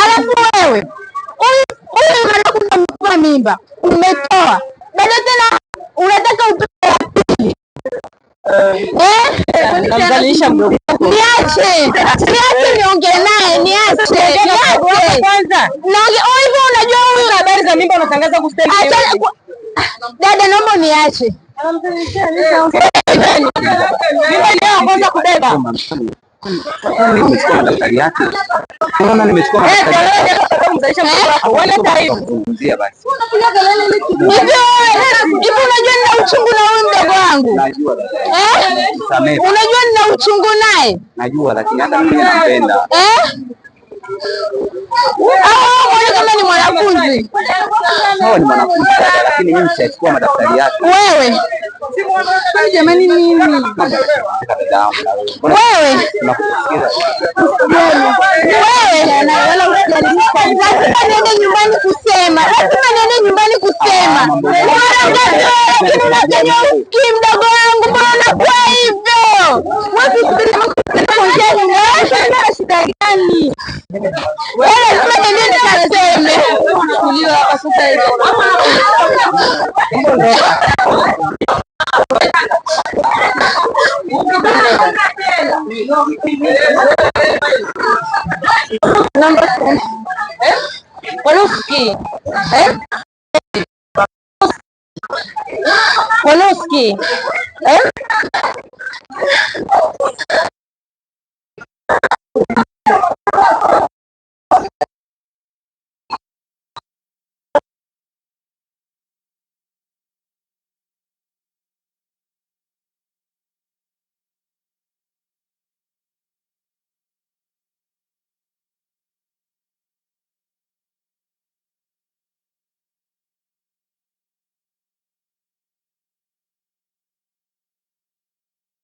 Alafu wewe huyu anakupa mimba umetoa, bado tena unataka upewe ya pili. Niache niongee naye, niache kwanza. Hivyo unajua huyu habari za mimba unatangaza kusema. Dada, naomba niache. Mimba leo kwanza kubeba. Nimechukua madaftari yake. Unaona nimechukua madaftari yake. Hivi unajua nina uchungu na huyu mdogo wangu? Najua. Unajua nina uchungu naye? Najua, lakini hata mimi nampenda. Kama ni mwanafunzi. Sawa, ni mwanafunzi lakini mimi sitachukua madaftari yake. Wewe. Jamani mimi. Wewe. Lazima niende nyumbani kusema. Mdogo wangu mbona kwa hivyo? Shida gani? Lazima niende nikaseme. Woloski.